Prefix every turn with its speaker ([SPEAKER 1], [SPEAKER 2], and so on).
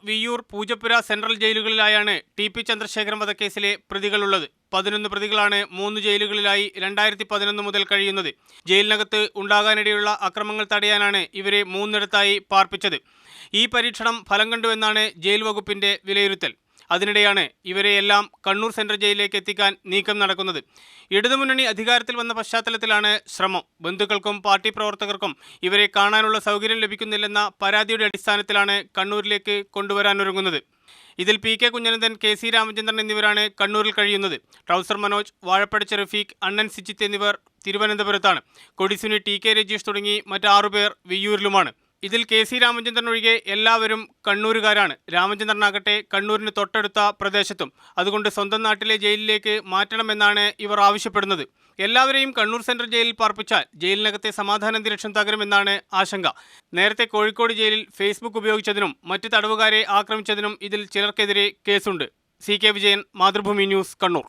[SPEAKER 1] Viyyur, Poojappura central ജയിലുകളിലായാണ് ടി.പി. ചന്ദ്രശേഖരൻ വധക്കേസിലെ പ്രതികളുള്ളത്. 11 പ്രതികളാണ് 3 ജയിലുകളിലായി 2011 മുതൽ കഴിയുന്നത്. ജയിലിനകത്ത് ഉണ്ടാകാനിടയുള്ള അക്രമങ്ങൾ തടയാനാണ് ഇവരെ 3 പാർപ്പിച്ചത്. ഈ പരീക്ഷണം ഫലം കണ്ടുവെന്നാണ് ജയിൽ വകുപ്പിന്റെ വിലയിരുത്തൽ. അതിനിടെയാണ് ഇവരെയെല്ലാം കണ്ണൂർ സെൻട്രൽ ജയിലിലേക്ക് എത്തിക്കാൻ നീക്കം നടക്കുന്നത്. ഇടതുമുന്നണി അധികാരത്തിൽ വന്ന പശ്ചാത്തലത്തിലാണ് ശ്രമം. ബന്ധുക്കൾക്കും പാർട്ടി പ്രവർത്തകർക്കും ഇവരെ കാണാനുള്ള സൗകര്യം ലഭിക്കുന്നില്ലെന്ന പരാതിയുടെ അടിസ്ഥാനത്തിലാണ് കണ്ണൂരിലേക്ക് കൊണ്ടുവരാനൊരുങ്ങുന്നത്. ഇതിൽ പി.കെ. കുഞ്ഞനന്ദൻ, കെ.സി. രാമചന്ദ്രൻ എന്നിവരാണ് കണ്ണൂരിൽ കഴിയുന്നത്. ട്രൗസർ മനോജ്, വാഴപ്പടിച്ച റഫീഖ്, അണ്ണൻ സിജിത്ത് എന്നിവർ തിരുവനന്തപുരത്താണ്. കൊടിസുനി, ടി.കെ. രജീഷ് തുടങ്ങി മറ്റ് 6 പേർ വിയ്യൂരിലുമാണ്. ഇതിൽ കെ.സി. രാമചന്ദ്രൻ ഒഴികെ എല്ലാവരും കണ്ണൂരുകാരാണ്. രാമചന്ദ്രനാകട്ടെ കണ്ണൂരിന് തൊട്ടടുത്ത പ്രദേശത്തും. അതുകൊണ്ട് സ്വന്തം നാട്ടിലെ ജയിലിലേക്ക് മാറ്റണമെന്നാണ് ഇവർ ആവശ്യപ്പെടുന്നത്. എല്ലാവരെയും കണ്ണൂർ സെൻട്രൽ ജയിലിൽ പാർപ്പിച്ചാൽ ജയിലിനകത്തെ സമാധാനാന്തരീക്ഷം തകരുമെന്നാണ് ആശങ്ക. നേരത്തെ കോഴിക്കോട് ജയിലിൽ ഫേസ്ബുക്ക് ഉപയോഗിച്ചതിനും മറ്റ് തടവുകാരെ ആക്രമിച്ചതിനും ഇതിൽ ചിലർക്കെതിരെ കേസുണ്ട്. സി.കെ. വിജയൻ, മാതൃഭൂമി ന്യൂസ്, കണ്ണൂർ.